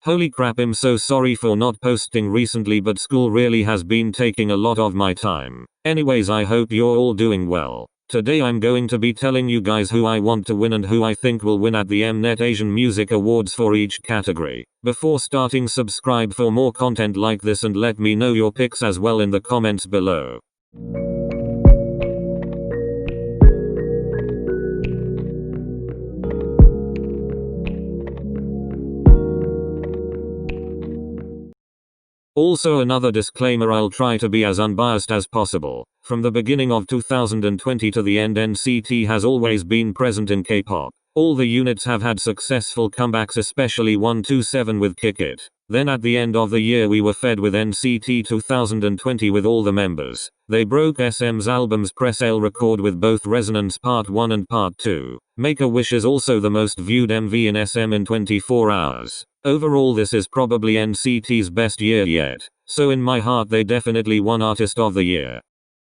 Holy crap, I'm so sorry for not posting recently, but school really has been taking a lot of my time. Anyways, I hope you're all doing well. Today I'm going to be telling you guys who I want to win and who I think will win at the Mnet Asian Music Awards for each category. Before starting, subscribe for more content like this and let me know your picks as well in the comments below. Also, another disclaimer, I'll try to be as unbiased as possible. From the beginning of 2020 to the end, NCT has always been present in K-pop. All the units have had successful comebacks, especially 127 with Kick It. Then at the end of the year we were fed with NCT 2020 with all the members. They broke SM's album's pre-sale record with both Resonance Part 1 and Part 2. Make a Wish is also the most viewed MV in SM in 24 hours. Overall, this is probably NCT's best year yet. So in my heart they definitely won Artist of the Year.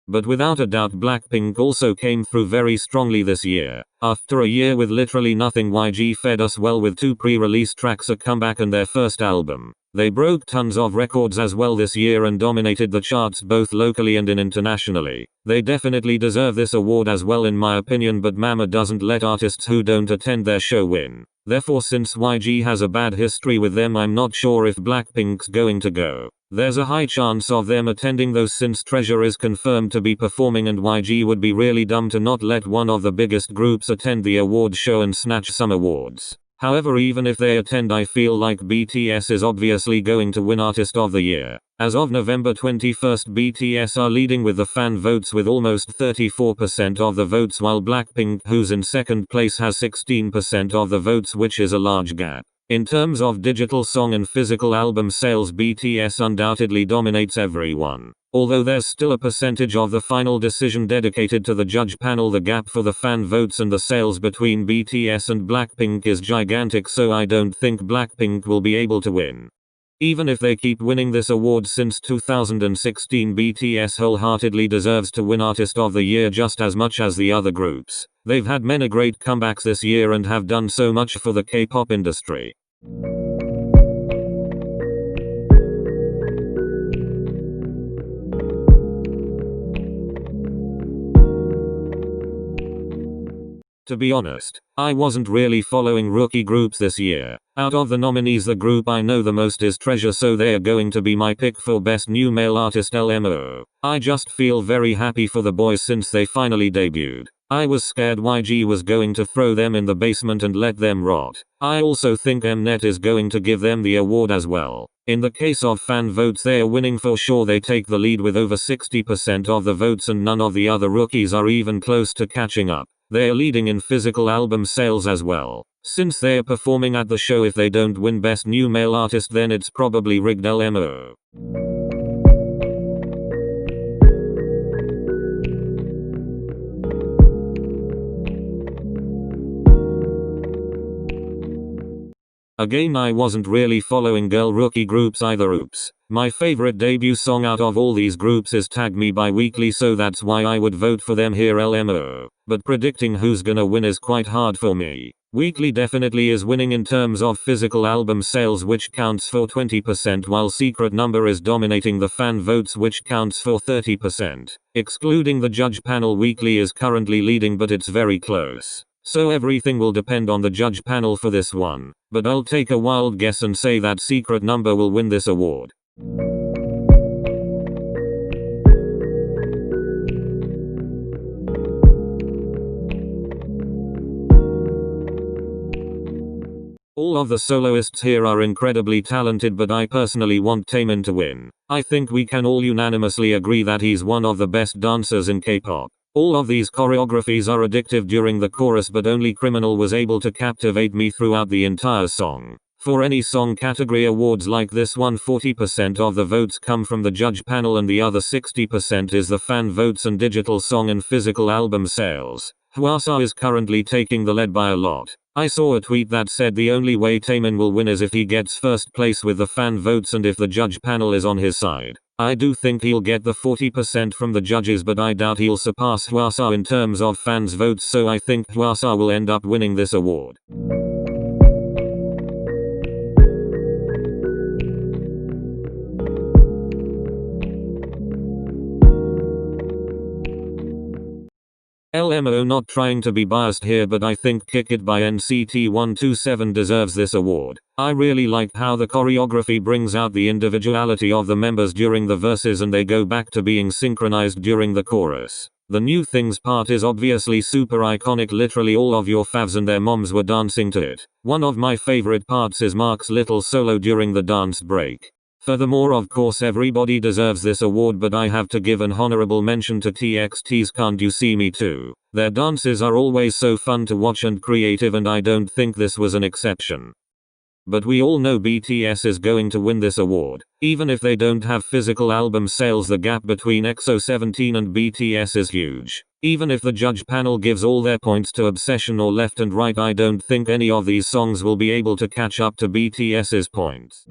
But without a doubt Blackpink also came through very strongly this year. After a year with literally nothing, YG fed us well with 2 pre-release tracks, a comeback, and their first album. They broke tons of records as well this year and dominated the charts both locally and internationally. They definitely deserve this award as well in my opinion, but Mama doesn't let artists who don't attend their show win. Therefore, since YG has a bad history with them, I'm not sure if Blackpink's going to go. There's a high chance of them attending though, since Treasure is confirmed to be performing, and YG would be really dumb to not let one of the biggest groups attend the awards show and snatch some awards. However, even if they attend, I feel like BTS is obviously going to win Artist of the Year. As of November 21st, BTS are leading with the fan votes with almost 34% of the votes, while Blackpink, who's in second place, has 16% of the votes, which is a large gap. In terms of digital song and physical album sales, BTS undoubtedly dominates everyone. Although there's still a percentage of the final decision dedicated to the judge panel, the gap for the fan votes and the sales between BTS and Blackpink is gigantic, so I don't think Blackpink will be able to win. Even if they keep winning this award since 2016, BTS wholeheartedly deserves to win Artist of the Year just as much as the other groups. They've had many great comebacks this year and have done so much for the K-pop industry. To be honest, I wasn't really following rookie groups this year. Out of the nominees, the group I know the most is Treasure, so they are going to be my pick for Best New Male Artist LMO. I just feel very happy for the boys since they finally debuted. I was scared YG was going to throw them in the basement and let them rot. I also think Mnet is going to give them the award as well. In the case of fan votes, they are winning for sure. They take the lead with over 60% of the votes, and none of the other rookies are even close to catching up. They are leading in physical album sales as well. Since they are performing at the show, if they don't win Best New Male Artist, then it's probably rigged LMO. Again, I wasn't really following girl rookie groups either. Oops. My favorite debut song out of all these groups is Tag Me by Weekly, so that's why I would vote for them here, LMO. But predicting who's gonna win is quite hard for me. Weekly definitely is winning in terms of physical album sales, which counts for 20%, while Secret Number is dominating the fan votes, which counts for 30%. Excluding the judge panel, Weekly is currently leading, but it's very close. So everything will depend on the judge panel for this one. But I'll take a wild guess and say that Secret Number will win this award. All of the soloists here are incredibly talented, but I personally want Taemin to win. I think we can all unanimously agree that he's one of the best dancers in K-pop. All of these choreographies are addictive during the chorus, but only Criminal was able to captivate me throughout the entire song. For any song category awards like this one, 40% of the votes come from the judge panel and the other 60% is the fan votes and digital song and physical album sales. Hwasa is currently taking the lead by a lot. I saw a tweet that said the only way Taemin will win is if he gets first place with the fan votes and if the judge panel is on his side. I do think he'll get the 40% from the judges, but I doubt he'll surpass Hwasa in terms of fans votes, so I think Hwasa will end up winning this award. LMO, not trying to be biased here, but I think Kick It by NCT 127 deserves this award. I really like how the choreography brings out the individuality of the members during the verses and they go back to being synchronized during the chorus. The new things part is obviously super iconic, literally all of your favs and their moms were dancing to it. One of my favorite parts is Mark's little solo during the dance break. Furthermore, of course everybody deserves this award, but I have to give an honorable mention to TXT's Can't You See Me Too. Their dances are always so fun to watch and creative, and I don't think this was an exception. But we all know BTS is going to win this award. Even if they don't have physical album sales, the gap between EXO-17 and BTS is huge. Even if the judge panel gives all their points to Obsession or Left and Right, I don't think any of these songs will be able to catch up to BTS's points.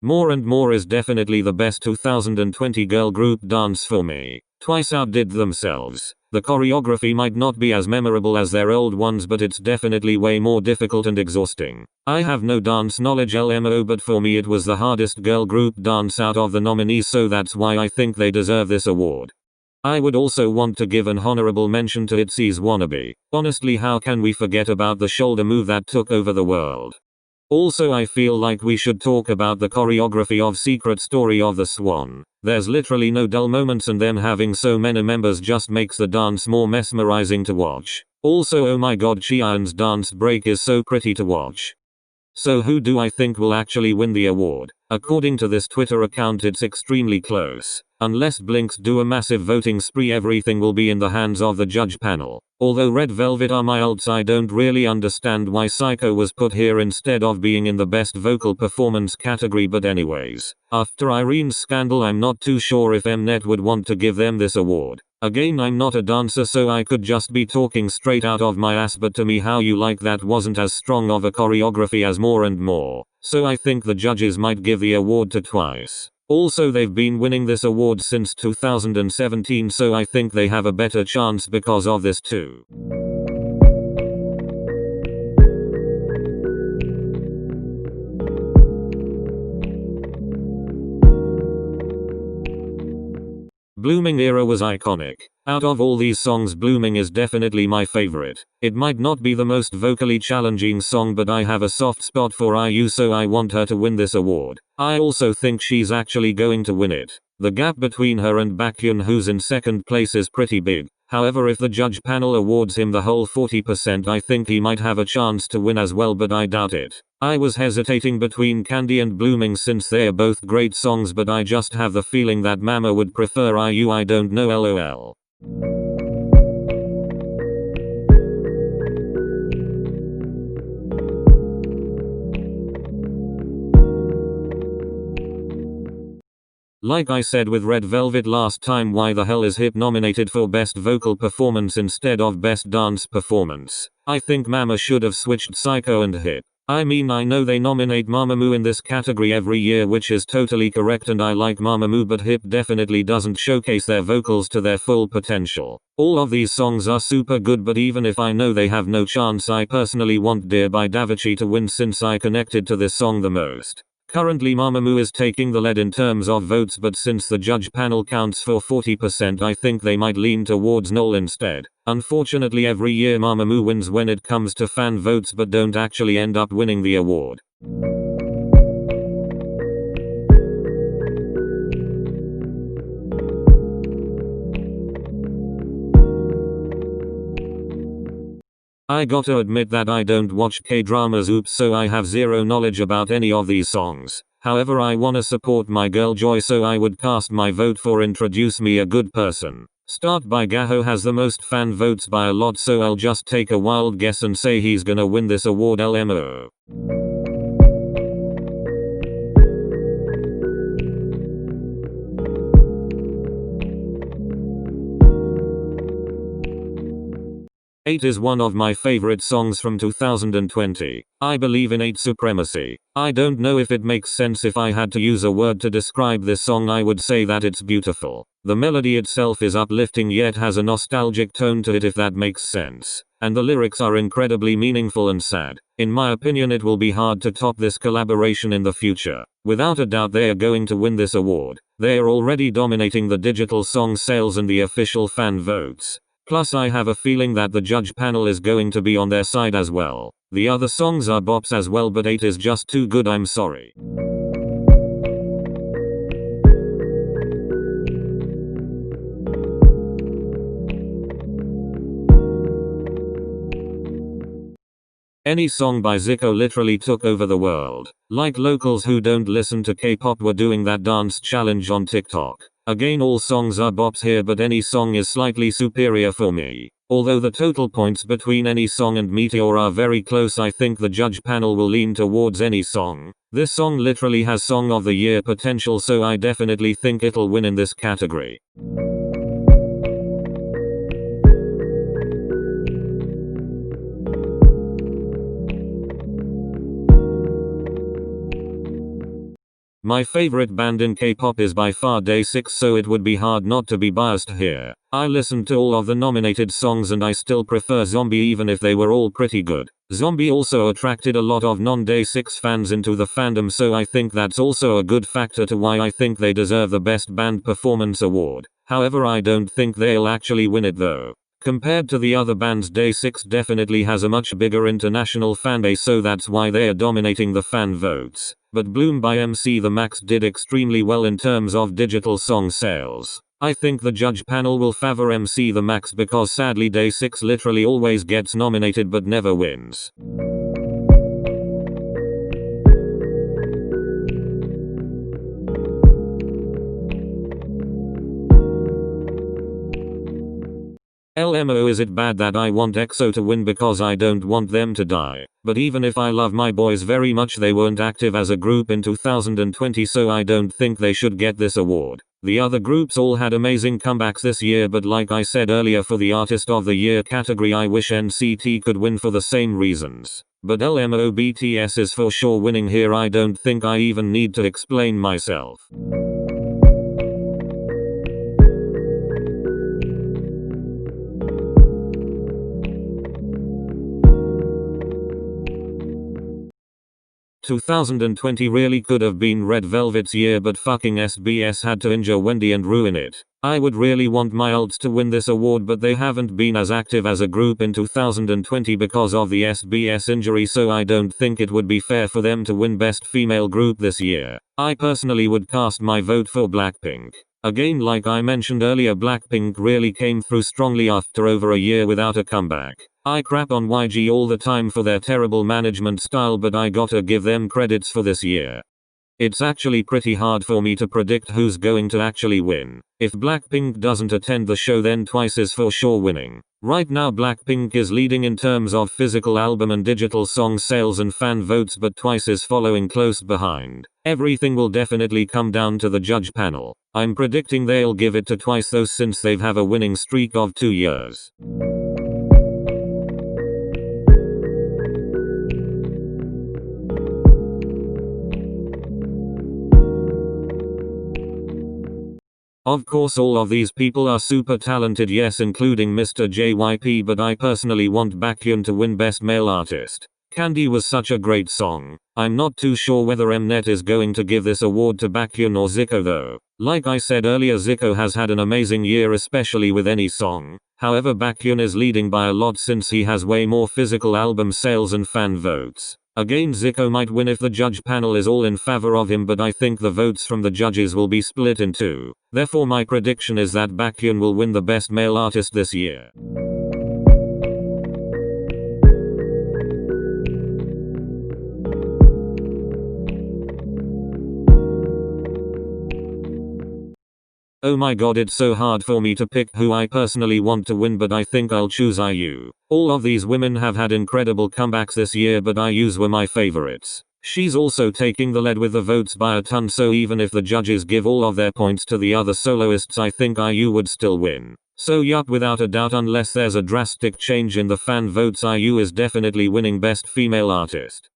More and More is definitely the best 2020 girl group dance for me. Twice outdid themselves. The choreography might not be as memorable as their old ones, but it's definitely way more difficult and exhausting. I have no dance knowledge LMO, but for me it was the hardest girl group dance out of the nominees, so that's why I think they deserve this award. I would also want to give an honorable mention to ITZY's Wannabe. Honestly, how can we forget about the shoulder move that took over the world? Also, I feel like we should talk about the choreography of Secret Story of the Swan. There's literally no dull moments, and them having so many members just makes the dance more mesmerizing to watch. Also, oh my god, Chia's dance break is so pretty to watch. So who do I think will actually win the award? According to this Twitter account, it's extremely close. Unless Blinks do a massive voting spree, everything will be in the hands of the judge panel. Although Red Velvet are my ults, I don't really understand why Psycho was put here instead of being in the best vocal performance category, but anyways. After Irene's scandal, I'm not too sure if Mnet would want to give them this award. Again, I'm not a dancer, so I could just be talking straight out of my ass, but to me How You Like That wasn't as strong of a choreography as More and More. So I think the judges might give the award to Twice. Also, they've been winning this award since 2017, so I think they have a better chance because of this too. Blooming Era was iconic. Out of all these songs, Blooming is definitely my favorite. It might not be the most vocally challenging song, but I have a soft spot for IU, so I want her to win this award. I also think she's actually going to win it. The gap between her and Baekhyun, who's in second place, is pretty big. However, if the judge panel awards him the whole 40%, I think he might have a chance to win as well, but I doubt it. I was hesitating between Candy and Blooming since they are both great songs, but I just have the feeling that Mama would prefer IU. I don't know, lol. Like I said with Red Velvet last time, why the hell is Hip nominated for Best Vocal Performance instead of Best Dance Performance? I think Mama should have switched Psycho and Hip. I mean, I know they nominate Mamamoo in this category every year, which is totally correct, and I like Mamamoo, but Hip definitely doesn't showcase their vocals to their full potential. All of these songs are super good, but even if I know they have no chance, I personally want Dear by Davichi to win since I connected to this song the most. Currently Mamamoo is taking the lead in terms of votes, but since the judge panel counts for 40%, I think they might lean towards Noel instead. Unfortunately, every year Mamamoo wins when it comes to fan votes, but don't actually end up winning the award. I gotta admit that I don't watch K-dramas, oops, so I have zero knowledge about any of these songs. However, I wanna support my girl Joy, so I would cast my vote for Introduce Me a Good Person. Start by Gaho has the most fan votes by a lot, so I'll just take a wild guess and say he's gonna win this award, LMO. 8 is one of my favorite songs from 2020. I believe in 8 supremacy. I don't know if it makes sense. If I had to use a word to describe this song, I would say that it's beautiful. The melody itself is uplifting yet has a nostalgic tone to it, if that makes sense. And the lyrics are incredibly meaningful and sad. In my opinion, it will be hard to top this collaboration in the future. Without a doubt they are going to win this award. They are already dominating the digital song sales and the official fan votes. Plus I have a feeling that the judge panel is going to be on their side as well. The other songs are bops as well, but 8 is just too good, I'm sorry. Any song by Zico literally took over the world. Like locals who don't listen to K-pop were doing that dance challenge on TikTok. Again, all songs are bops here, but any song is slightly superior for me. Although the total points between any song and Meteor are very close, I think the judge panel will lean towards any song. This song literally has Song of the Year potential, so I definitely think it'll win in this category. My favorite band in K-pop is by far Day 6, so it would be hard not to be biased here. I listened to all of the nominated songs and I still prefer Zombie even if they were all pretty good. Zombie also attracted a lot of non-Day 6 fans into the fandom, so I think that's also a good factor to why I think they deserve the Best Band Performance award. However, I don't think they'll actually win it though. Compared to the other bands, Day 6 definitely has a much bigger international fanbase, so that's why they are dominating the fan votes. But Bloom by MC The Max did extremely well in terms of digital song sales. I think the judge panel will favor MC The Max because sadly Day 6 literally always gets nominated but never wins. LMO, is it bad that I want EXO to win because I don't want them to die? But even if I love my boys very much, they weren't active as a group in 2020, so I don't think they should get this award. The other groups all had amazing comebacks this year, but like I said earlier, for the Artist of the Year category I wish NCT could win for the same reasons. But LMO BTS is for sure winning here. I don't think I even need to explain myself. – 2020 really could have been Red Velvet's year, but fucking SBS had to injure Wendy and ruin it. I would really want my alts to win this award, but they haven't been as active as a group in 2020 because of the SBS injury, so I don't think it would be fair for them to win Best Female Group this year. I personally would cast my vote for Blackpink. Again, like I mentioned earlier, Blackpink really came through strongly after over a year without a comeback. I crap on YG all the time for their terrible management style, but I gotta give them credits for this year. It's actually pretty hard for me to predict who's going to actually win. If Blackpink doesn't attend the show, then Twice is for sure winning. Right now Blackpink is leading in terms of physical album and digital song sales and fan votes, but Twice is following close behind. Everything will definitely come down to the judge panel. I'm predicting they'll give it to Twice though, since they've have a winning streak of 2 years. Of course all of these people are super talented, yes, including Mr. JYP, but I personally want Baekhyun to win Best Male Artist. Candy was such a great song. I'm not too sure whether Mnet is going to give this award to Baekhyun or Zico though. Like I said earlier, Zico has had an amazing year, especially with any song. However, Baekhyun is leading by a lot since he has way more physical album sales and fan votes. Again, Zico might win if the judge panel is all in favor of him, but I think the votes from the judges will be split in two. Therefore my prediction is that Baekhyun will win the Best Male Artist this year. Oh my god, it's so hard for me to pick who I personally want to win, but I think I'll choose IU. All of these women have had incredible comebacks this year, but IU's were my favorites. She's also taking the lead with the votes by a ton, so even if the judges give all of their points to the other soloists, I think IU would still win. So yup, without a doubt, unless there's a drastic change in the fan votes, IU is definitely winning Best Female Artist.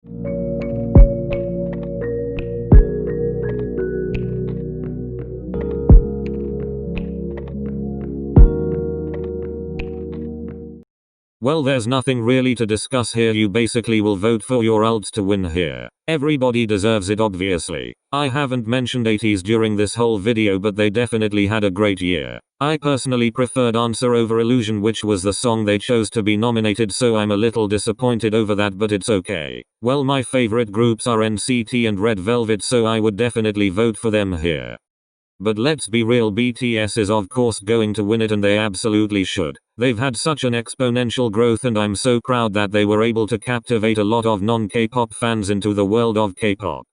Well, there's nothing really to discuss here. You basically will vote for your alts to win here. Everybody deserves it, obviously. I haven't mentioned 80s during this whole video, but they definitely had a great year. I personally preferred Answer over Illusion, which was the song they chose to be nominated, so I'm a little disappointed over that, but it's okay. Well, my favorite groups are NCT and Red Velvet, so I would definitely vote for them here. But let's be real, BTS is of course going to win it, and they absolutely should. They've had such an exponential growth, and I'm so proud that they were able to captivate a lot of non-K-pop fans into the world of K-pop.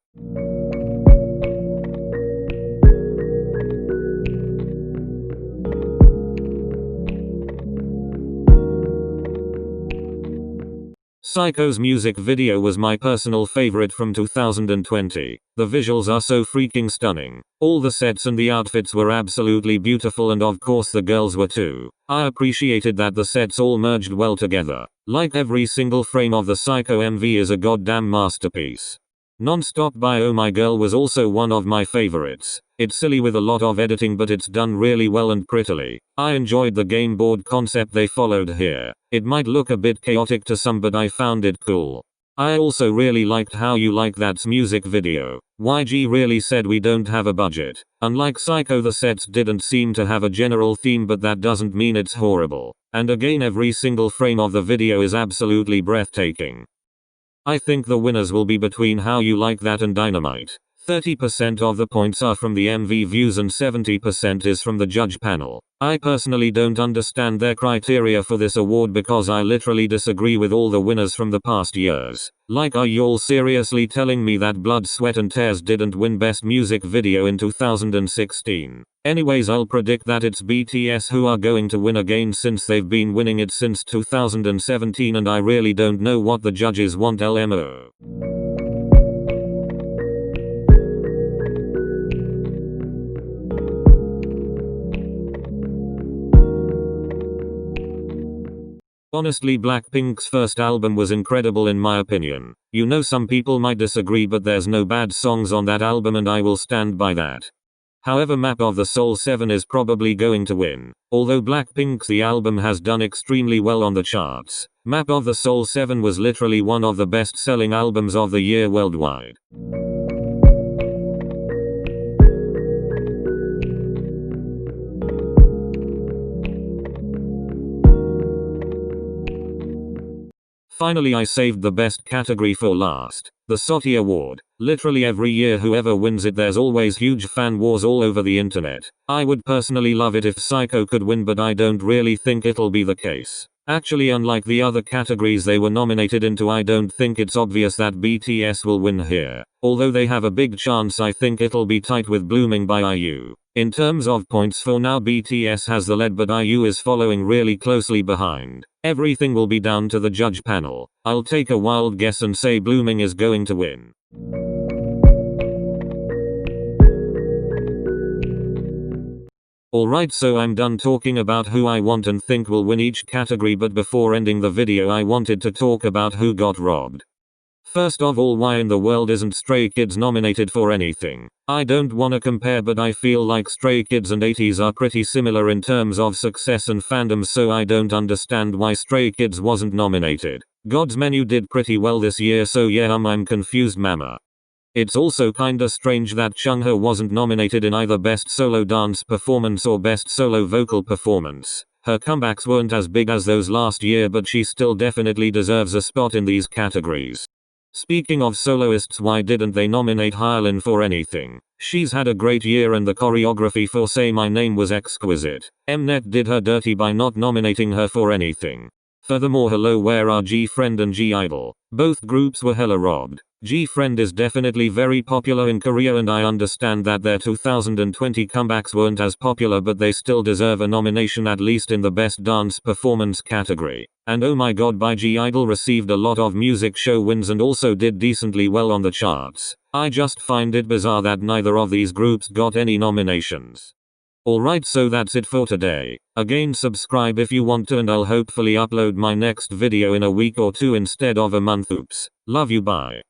Psycho's music video was my personal favorite from 2020. The visuals are so freaking stunning. All the sets and the outfits were absolutely beautiful, and of course the girls were too. I appreciated that the sets all merged well together. Like, every single frame of the Psycho MV is a goddamn masterpiece. Non-Stop by Oh My Girl was also one of my favorites. It's silly with a lot of editing, but it's done really well and prettily. I enjoyed the game board concept they followed here. It might look a bit chaotic to some, but I found it cool. I also really liked How You Like That's music video. YG really said we don't have a budget. Unlike Psycho, the sets didn't seem to have a general theme, but that doesn't mean it's horrible. And again, every single frame of the video is absolutely breathtaking. I think the winners will be between How You Like That and Dynamite. 30% of the points are from the MV views and 70% is from the judge panel. I personally don't understand their criteria for this award, because I literally disagree with all the winners from the past years. Like, are you all seriously telling me that Blood, Sweat and Tears didn't win Best Music Video in 2016? Anyways, I'll predict that it's BTS who are going to win again, since they've been winning it since 2017, and I really don't know what the judges want, LMO. Honestly, Blackpink's first album was incredible in my opinion. You know, some people might disagree, but there's no bad songs on that album, and I will stand by that. However, Map of the Soul 7 is probably going to win. Although Blackpink's The album has done extremely well on the charts, Map of the Soul 7 was literally one of the best-selling albums of the year worldwide. Finally, I saved the best category for last. The SOTY Award. Literally every year, whoever wins it, there's always huge fan wars all over the internet. I would personally love it if Psycho could win, but I don't really think it'll be the case. Actually, unlike the other categories they were nominated into, I don't think it's obvious that BTS will win here. Although they have a big chance, I think it'll be tight with Blooming by IU. In terms of points for now, BTS has the lead, but IU is following really closely behind. Everything will be down to the judge panel. I'll take a wild guess and say Blooming is going to win. Alright, so I'm done talking about who I want and think will win each category, but before ending the video I wanted to talk about who got robbed. First of all, why in the world isn't Stray Kids nominated for anything? I don't wanna compare, but I feel like Stray Kids and 80s are pretty similar in terms of success and fandom, so I don't understand why Stray Kids wasn't nominated. God's Menu did pretty well this year, so yeah, I'm confused mama. It's also kinda strange that Chungha wasn't nominated in either Best Solo Dance Performance or Best Solo Vocal Performance. Her comebacks weren't as big as those last year, but she still definitely deserves a spot in these categories. Speaking of soloists, why didn't they nominate Hyolyn for anything? She's had a great year and the choreography for Say My Name was exquisite. Mnet did her dirty by not nominating her for anything. Furthermore, hello, where are G-Friend and G-Idol? Both groups were hella robbed. G-Friend is definitely very popular in Korea, and I understand that their 2020 comebacks weren't as popular, but they still deserve a nomination at least in the best dance performance category. And oh my god, by G-Idol received a lot of music show wins and also did decently well on the charts. I just find it bizarre that neither of these groups got any nominations. Alright, so that's it for today. Again, subscribe if you want to, and I'll hopefully upload my next video in a week or two instead of a month. Oops. Love you, bye.